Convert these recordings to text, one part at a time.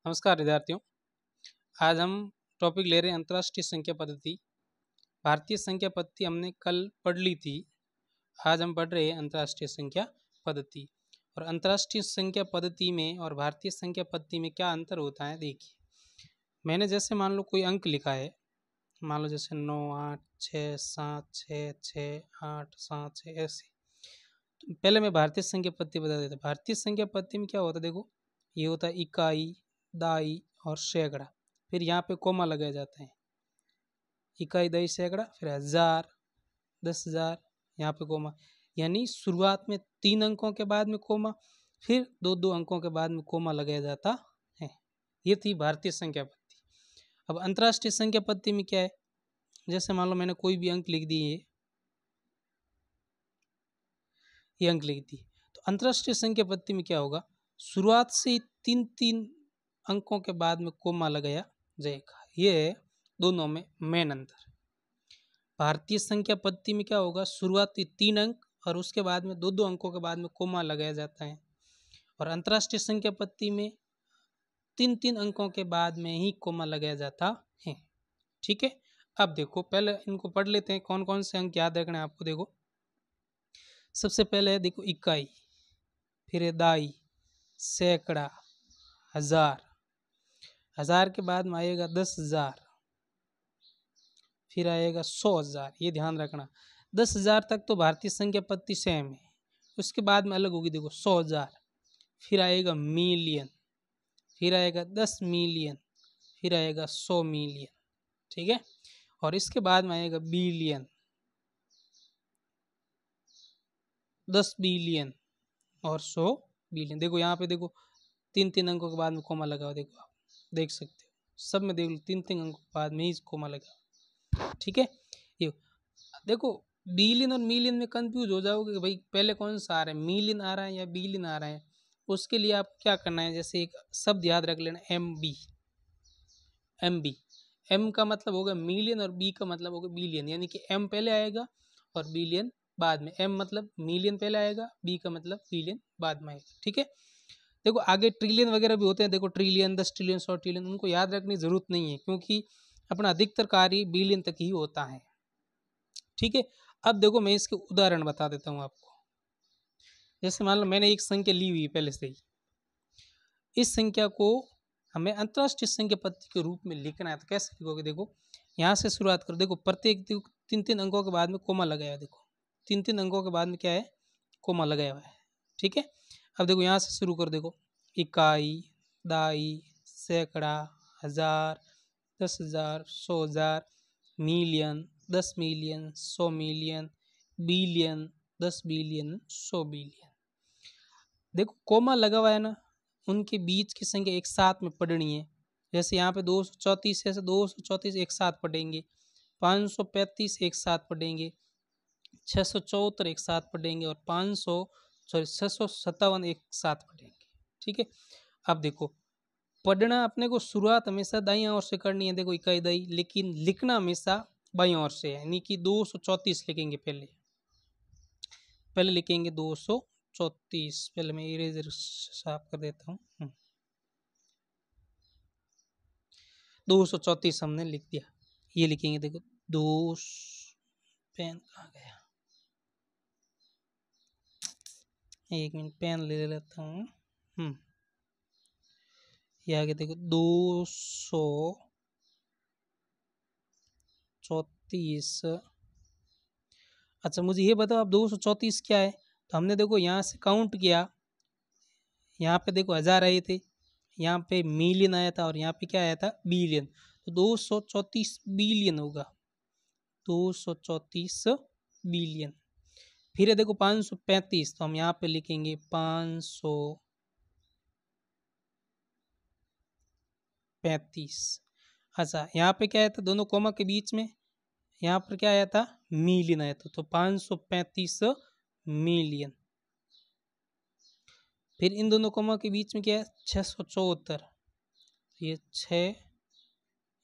नमस्कार विद्यार्थियों। आज हम टॉपिक ले रहे हैं अंतर्राष्ट्रीय संख्या पद्धति। भारतीय संख्या पद्धति हमने कल पढ़ ली थी। आज हम पढ़ रहे हैं अंतर्राष्ट्रीय संख्या पद्धति। और अंतर्राष्ट्रीय संख्या पद्धति में और भारतीय संख्या पद्धति में क्या अंतर होता है, देखिए। मैंने जैसे मान लो कोई अंक लिखा है, मान लो जैसे 9 8 6 7 6 6 8 7 6 ऐसे। तो पहले मैं भारतीय संख्या पद्धति बता देता। भारतीय संख्या पद्धति में क्या होता है, देखो ये होता है इकाई, दाई और सैकड़ा। फिर यहाँ पे कोमा लगाए जाते हैं, इकाई, दाई, सैकड़ा, फिर 1000, 10,000, यहाँ पे कोमा। यानी शुरुआत में 3 अंकों के बाद में कोमा, फिर 2-2 अंकों के बाद में कोमा लगाया जाता है। ये थी भारतीय संख्या पद्धति। अब अंतर्राष्ट्रीय संख्या पद्धति में क्या है, जैसे मान लो मैंने कोई भी अंक लिख दिए, ये अंक लिख दी, तो अंतर्राष्ट्रीय संख्या पद्धति में क्या होगा, शुरुआत से 3-3 अंकों के बाद में कोमा लगाया जाएगा। ये है दोनों में मेन अंतर। भारतीय संख्या पद्धति में क्या होगा, शुरुआती 3 अंक और उसके बाद में 2-2 अंकों के बाद में कोमा लगाया जाता है। और अंतर्राष्ट्रीय संख्या पद्धति में 3-3 अंकों के बाद में ही कोमा लगाया जाता है। ठीक है। अब देखो, पहले इनको पढ़ लेते हैं, कौन कौन से अंक याद रखना है आपको। देखो सबसे पहले है, देखो इकाई, फिर है दाई, सैकड़ा, 1000, 1000 के बाद में आएगा 10,000, फिर आएगा 100,000। ये ध्यान रखना, 10,000 तक तो भारतीय संख्या पद्धति सेम है, उसके बाद में अलग होगी। देखो 100,000, फिर आएगा मिलियन, फिर आएगा 10 मिलियन, फिर आएगा 100 मिलियन। ठीक है। और इसके बाद में आएगा बिलियन, 10 बिलियन और 100 बिलियन। देखो यहाँ पे देखो 3-3 अंकों के बाद में कोमा लगा हुआ, देखो आप देख सकते हो, सब में देख लो 3-3 अंकों के बाद में ही कोमा लगा। ठीक है। ये देखो बिलियन और मिलियन में कंफ्यूज हो जाओगे कि भाई पहले कौन सा आ रहा है, मिलियन आ रहा है या बिलियन आ रहा है। उसके लिए आप क्या करना है, जैसे एक शब्द याद रख लेना, एम बी। एम का मतलब होगा मिलियन और बी का मतलब होगा बिलियन, यानी कि एम पहले आएगा और बिलियन बाद में। एम मतलब मिलियन पहले आएगा, बी का मतलब बिलियन बाद में आएगा। ठीक है। देखो आगे ट्रिलियन वगैरह भी होते हैं, देखो ट्रिलियन, 10 ट्रिलियन, 100 ट्रिलियन, उनको याद रखने की जरूरत नहीं है, क्योंकि अपना अधिकतर कार्य बिलियन तक ही होता है। ठीक है। अब देखो मैं इसके उदाहरण बता देता हूँ आपको। जैसे मान लो मैंने एक संख्या ली हुई पहले से ही, इस संख्या को हमें अंतरराष्ट्रीय संख्या पद्धति के रूप में लिखना है। तो कैसे लिखोगे, देखो यहाँ से शुरुआत करो। देखो प्रत्येक 3-3 अंकों के बाद में कोमा लगाया है, देखो 3-3 अंकों के बाद में क्या है, कोमा लगाया हुआ है। ठीक है। अब देखो यहाँ से शुरू कर, देखो इकाई, दाई, सैकड़ा, 1000, 10,000, 100,000, million, 10 million, 100 million, billion, 10 billion, 100 billion. देखो कोमा लगा हुआ है ना, उनके बीच की संख्या एक साथ में पढ़नी है। जैसे यहाँ पे 234 है, 234 एक साथ पढ़ेंगे, 535 एक साथ पढ़ेंगे, 674 एक साथ पढ़ेंगे और 657 एक साथ पढ़ेंगे। ठीक है। अब देखो पढ़ना अपने को शुरुआत हमेशा दाईं ओर से करनी है, देखो इकाई दाई, लेकिन लिखना हमेशा बाईं ओर से है, यानी कि 234 लिखेंगे। पहले लिखेंगे 234। पहले मैं इरेजर साफ कर देता हूँ। 234 हमने लिख दिया, ये लिखेंगे। देखो दो, पेन कहाँ गया, एक मिनट पेन ले लेता हूँ। ये आगे देखो 234। अच्छा मुझे ये बताओ आप 234 क्या है। तो हमने देखो यहाँ से काउंट किया, यहाँ पे देखो 1000 आए थे, यहाँ पे मिलियन आया था और यहाँ पे क्या आया था, बिलियन। तो 234 बिलियन होगा, 234 बिलियन। फिर है देखो 535, तो हम यहाँ पे लिखेंगे 535। अच्छा यहाँ पे क्या आया था, दोनों कोमा के बीच में यहाँ पर क्या आया था, मिलियन आया था, तो 535 मिलियन। फिर इन दोनों कोमा के बीच में क्या है, 674, ये 6,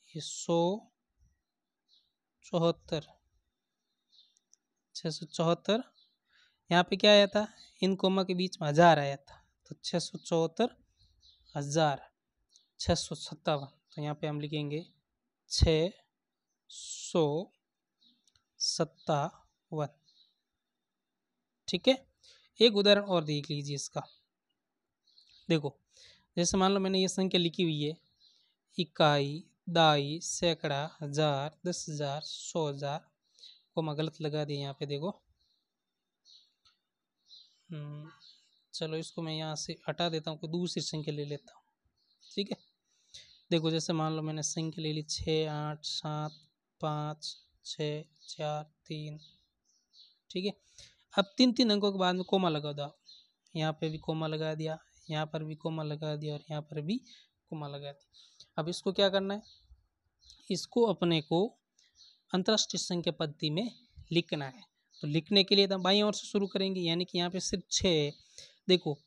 ये 174, 674। यहाँ पे क्या आया था, इन कोमा के बीच में 1000 आया था, तो 674 हजार। 657, तो यहाँ पे हम लिखेंगे 657। ठीक है, एक उदाहरण और देख लीजिए इसका। देखो जैसे मान लो मैंने ये संख्या लिखी हुई है, इकाई, दाई, सैकड़ा, हजार, 10,000, 100,000, को मैं गलत लगा दिया यहाँ पे। देखो चलो इसको मैं यहाँ से हटा देता हूँ, कोई दूसरी संख्या ले लेता हूँ। ठीक है, देखो जैसे मान लो मैंने संख्या ले ली 6, 8, 7, 5, 6, 4, 3। ठीक है, अब 3-3 अंकों के बाद में कोमा लगा दो। यहाँ पे भी कोमा लगा दिया, यहाँ पर भी कोमा लगा दिया और यहाँ पर भी कोमा लगा दिया। अब इसको क्या करना है, इसको अपने को अंतरराष्ट्रीय संख्या पद्धति में लिखना है। तो लिखने के लिए तो बाईं ओर से शुरू करेंगे, यानी कि यहाँ पे सिर्फ 6 है। देखो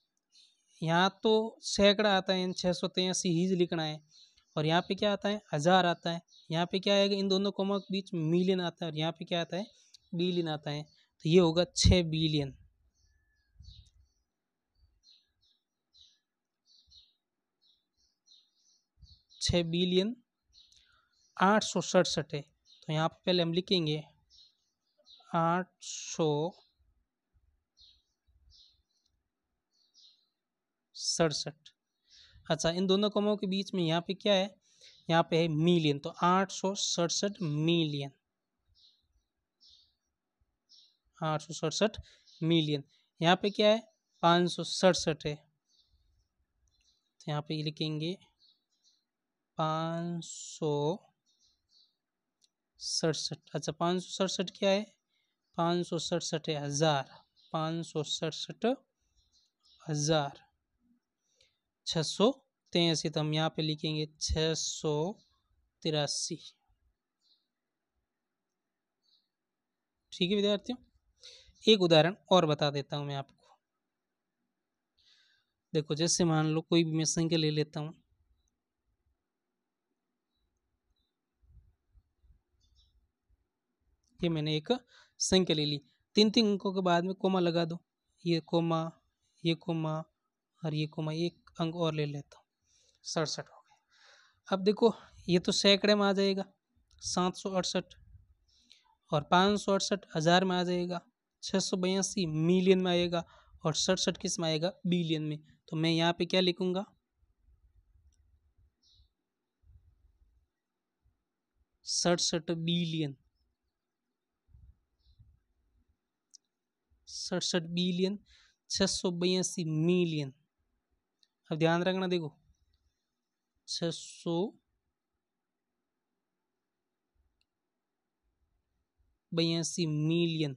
यहाँ तो सैकड़ा आता है, 683 ही लिखना है, और यहाँ पे क्या आता है, हजार आता है। यहाँ पे क्या आएगा, इन दोनों कोमा के बीच मिलियन आता है, और यहाँ पे क्या आता है, बिलियन आता है। तो ये होगा 6 बिलियन। 6 बिलियन 867 है। तो यहाँ पे पहले हम लिखेंगे 867। अच्छा, इन दोनों कमों के बीच में यहाँ पे क्या है, यहाँ पे है मिलियन, तो 867 मिलियन। 867 मिलियन। यहाँ पे क्या है, 567 है, तो यहाँ पे लिखेंगे 567। अच्छा 567 क्या है, 567 है हजार, 567,000। 683, तो हम यहाँ पे लिखेंगे 683। ठीक है विद्यार्थियों, एक उदाहरण और बता देता हूँ मैं आपको। देखो जैसे मान लो कोई भी मैं संख्या ले लेता हूँ, ये मैंने एक संख्या ले ली, 3-3 अंकों के बाद में कोमा लगा दो, ये कोमा, ये कोमा और ये कोमा, एक अंक और ले लेता हूँ, 67 हो गए। अब देखो ये तो सैकड़े में आ जाएगा 768, और 568 हजार में आ जाएगा, 682 मिलियन में आएगा, और 67 किस में आएगा, बिलियन में। तो मैं यहाँ पे क्या लिखूंगा, 67 बिलियन। 67 billion 682 million. अब ध्यान रखना, देखो 682 मिलियन।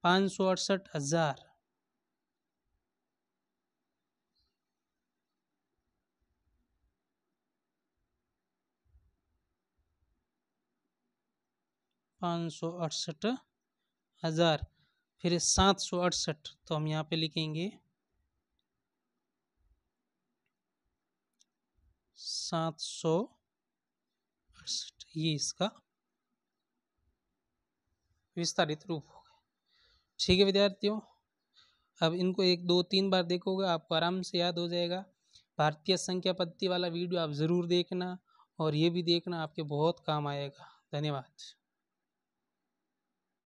568,000। 568,000, फिर 768, तो हम यहाँ पे लिखेंगे 768, ये इसका विस्तारित रूप हो गया। ठीक है विद्यार्थियों, अब इनको 1-2-3 बार देखोगे आपको आराम से याद हो जाएगा। भारतीय संख्या पद्धति वाला वीडियो आप ज़रूर देखना, और ये भी देखना, आपके बहुत काम आएगा। धन्यवाद।